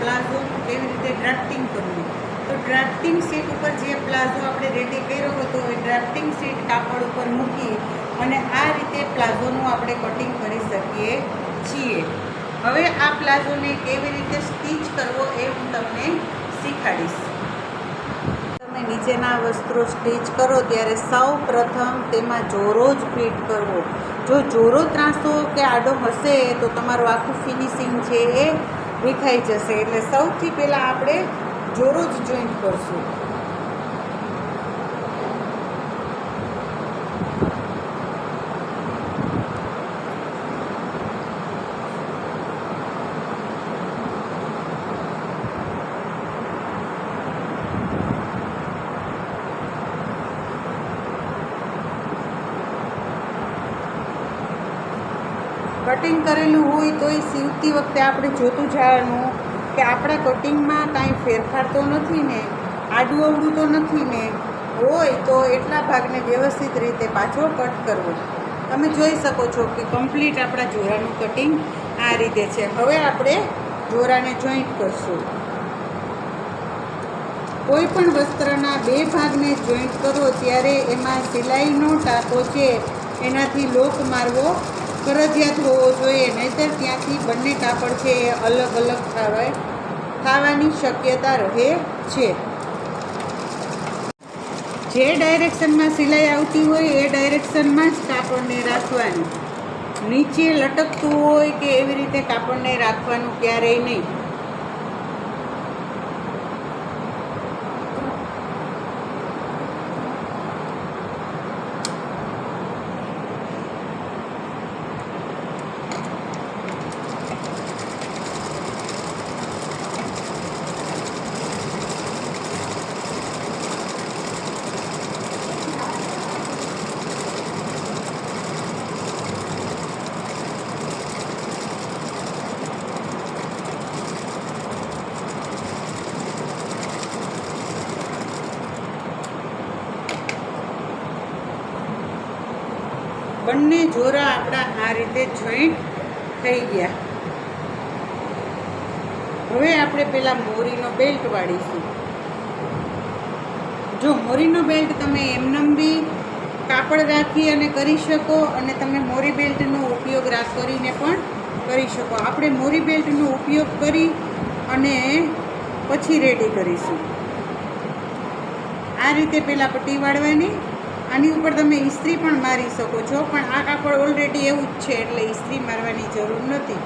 પ્લાઝોનું કેવી રીતે ડ્રાફ્ટિંગ કરવું. તો ડ્રાફ્ટિંગ શીટ ઉપર જે પ્લાઝો આપણે રેડી કર્યો હતો એ ડ્રાફ્ટિંગ શીટ કાપડ ઉપર મૂકી અને આ રીતે પ્લાઝોનું આપણે કટિંગ કરી શકીએ છીએ. હવે આ પ્લાઝોને કેવી રીતે સ્ટીચ કરવો એ હું તમને શીખવાડીશ. તમે નીચેના વસ્ત્રો સ્ટીચ કરો ત્યારે સૌ પ્રથમ તેમાં જોરો જ ફિટ કરવો. જો જોરો ત્રાસો કે આડો હશે તો તમારું આખું ફિનિશિંગ છે એ વિખાઈ જશે. એટલે સૌથી પહેલાં આપણે જોરો જ જોઈન્ટ કરશું. કટિંગ કરેલું હોય તો એ સીવતી વખતે આપણે જોતું જવાનું કે આપણા કટિંગમાં કાંઈ ફેરફાર તો નથી ને, આડું અવડું તો નથી ને. હોય તો એટલા ભાગને વ્યવસ્થિત રીતે પાછો કટ કરવો. તમે જોઈ શકો છો કે કમ્પ્લીટ આપણા જોરાનું કટિંગ આ રીતે છે. હવે આપણે જોરાને જોઈન્ટ કરશું. કોઈ પણ વસ્ત્રના બે ભાગને જોઈન્ટ કરો ત્યારે એમાં સિલાઈનો ટાંકો છે એનાથી લોક મારવો ફરજિયાત હોવો જોઈએ, નહીંતર ત્યાંથી બંને કાપડ છે એ અલગ અલગ થવાની શક્યતા રહે છે. જે ડાયરેક્શનમાં સિલાઈ આવતી હોય એ ડાયરેક્શનમાં જ કાપડને રાખવાનું. નીચે લટકતું હોય કે એવી રીતે કાપડને રાખવાનું ક્યારેય નહીં. બંને જોરા આપણા આ રીતે જોઈન્ટ થઈ ગયા. હવે આપણે પહેલાં મોરીનો બેલ્ટ વાળીશું. જો મોરીનો બેલ્ટ તમે એમનેમ બી કાપડ રાખી અને કરી શકો અને તમે મોરી બેલ્ટનો ઉપયોગ કરીને પણ કરી શકો. આપણે મોરી બેલ્ટનો ઉપયોગ કરી અને પછી રેડી કરીશું. આ રીતે પહેલાં પટ્ટી વાળવાની. આની ઉપર તમે ઇસ્ત્રી પણ મારી શકો છો, પણ આ કાપડ ઓલરેડી એવું જ છે એટલે ઇસ્ત્રી મારવાની જરૂર નથી.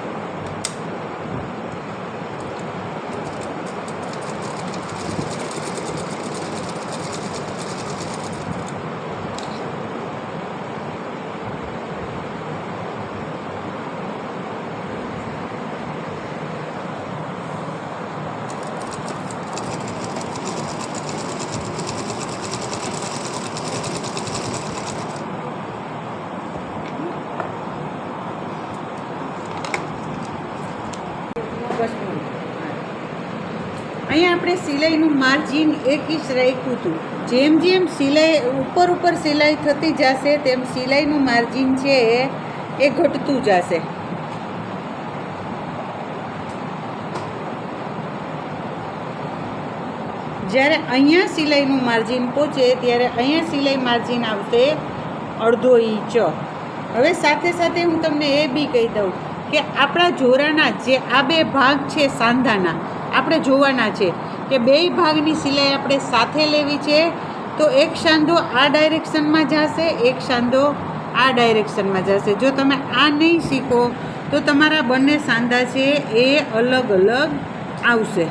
અહીંયા આપણે સિલાઈનું માર્જિન 1 ઇંચ રાખ્યું હતું. જેમ જેમ સિલાઈ ઉપર સિલાઈ થતી જશે તેમ સિલાઈનું માર્જિન છે એ ઘટતું જશે. જ્યારે અહીંયા સિલાઈનું માર્જિન પહોંચે ત્યારે અહીંયા સિલાઈ માર્જિન આવશે 1/2 ઇંચ. હવે સાથે સાથે હું તમને એ બી કહી દઉં કે આપણા જોરાના જે આ બે ભાગ છે સાંધાના આપણે જોવાના છે કે બેય ભાગની સિલાઈ આપણે સાથે લેવી છે. તો એક સાંધો આ ડાયરેક્શનમાં જશે, એક સાંધો આ ડાયરેક્શનમાં જશે. જો તમે આ નહીં શીખો તો તમારા બંને સાંધા છે એ અલગ અલગ આવશે.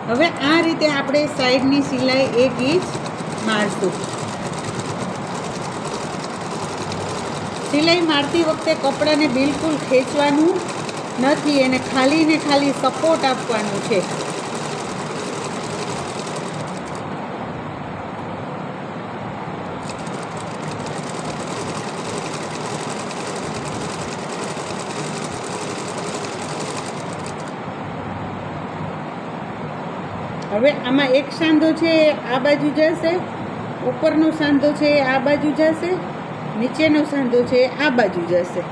હવે આ રીતે આપણે સાઈડની સિલાઈ 1 ઇંચ મારશું. સિલાઈ મારતી વખતે કપડાને બિલકુલ ખેંચવાનું નથી, એને ખાલી ને ખાલી સપોર્ટ આપવાનું છે. હવે આમાં એક સાંધો છે આ બાજુ જશે, ઉપરનો સાંધો છે આ બાજુ જશે, નીચેનો સાંધો છે આ બાજુ જશે.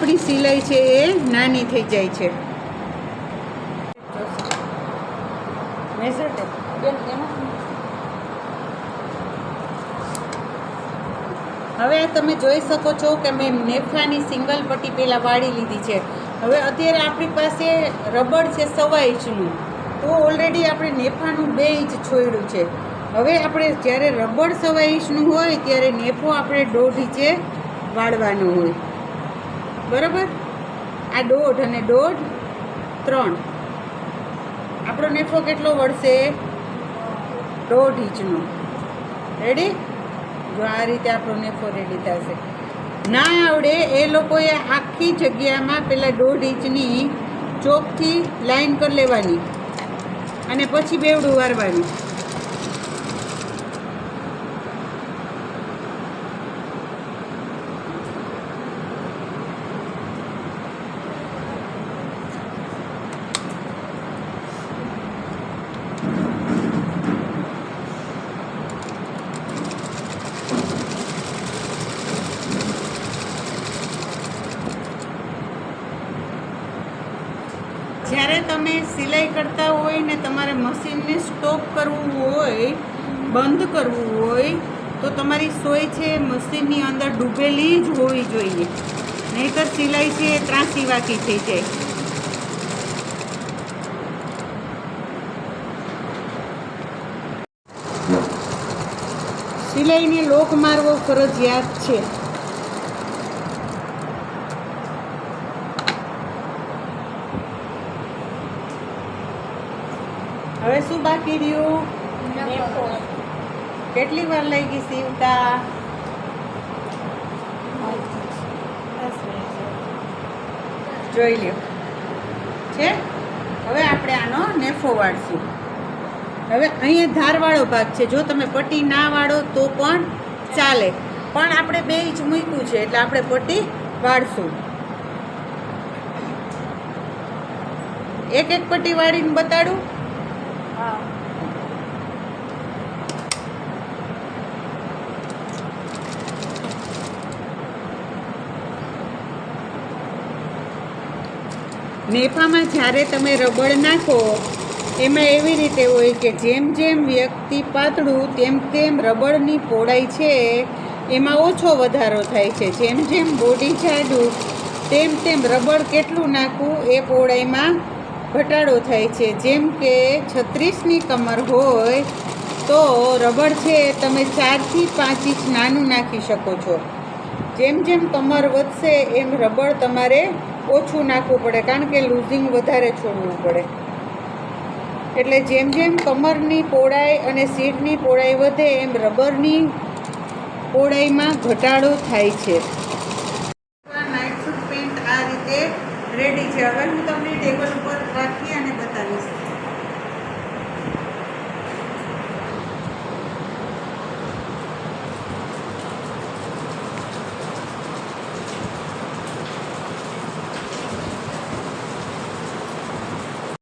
આપણી સિલાઈ છે એ નાની થઈ જાય છે. હવે તમે જોઈ શકો છો કે મેં નેફાની સિંગલ પટ્ટી પહેલાં વાળી લીધી છે. હવે અત્યારે આપણી પાસે રબડ છે 1.25 ઇંચનું, તો ઓલરેડી આપણે નેફાનું 2 ઇંચ છોડ્યું છે. હવે આપણે જ્યારે રબડ 1.25 ઇંચનું હોય ત્યારે નેફો આપણે 1.5 ઇંચે વાળવાનો હોય. બરાબર? આ 1.5 અને 1.5 3. આપણો નેફો કેટલો વળશે? 1.5 ઇંચનો. રેડી? જો આ રીતે આપણો નેફો રેડી થશે. ના આવડે એ લોકોએ આખી જગ્યામાં પહેલાં 1.5 ઇંચની ચોકથી લાઈન કરી લેવાની અને પછી બેવડું વારવાનું. જ્યારે તમે સિલાઈ કરતા હોય ને તમારે મશીનને સ્ટોપ કરવું હોય, બંધ કરવું હોય, તો તમારી સોય છે મશીનની અંદર ડૂબેલી જ હોવી જોઈએ, નહીંતર સિલાઈ છે એ ત્રાંસી વાકી થઈ જાય. સિલાઈને લોક મારવો ફરજિયાત છે. હવે શું બાકી રહ્યું? કેટલી વાર લાગી સીવતા? જોઈ લ્યો છે. હવે આપણે આનો નેફો વાળશું. હવે અહીંયા ધારવાળો ભાગ છે. જો તમે પટ્ટી ના વાળો તો પણ ચાલે, પણ આપણે 2 ઇંચ મૂક્યું છે એટલે આપણે પટ્ટી વાળશું. એક પટ્ટી વાળીને બતાડું. નેફામાં જ્યારે તમે રબડ નાખો એમાં એવી રીતે હોય કે જેમ જેમ વ્યક્તિ પાતળું તેમ તેમ રબડની પહોળાઈ છે એમાં ઓછો વધારો થાય છે. જેમ જેમ બોડી જાડું તેમ તેમ રબડ કેટલું નાખવું એ પહોળાઈમાં ઘટાડો થાય છે. જેમ કે 36ની કમર હોય તો રબડ છે તમે 4 થી 5 ઇંચ નાનું નાખી શકો છો. જેમ જેમ કમર વધશે એમ રબડ તમારે ઓછું નાખવું પડે, કારણ કે લૂઝિંગ વધારે છોડવું પડે. એટલે જેમ જેમ કમરની પહોળાઈ અને સીટની પહોળાઈ વધે એમ રબરની પહોળાઈમાં ઘટાડો થાય છે. નાઇટ સૂટ પેન્ટ આ રીતે રેડી છે. હવે હું તમને ટેબલ ઉપર રાખી અને બતાવીશ.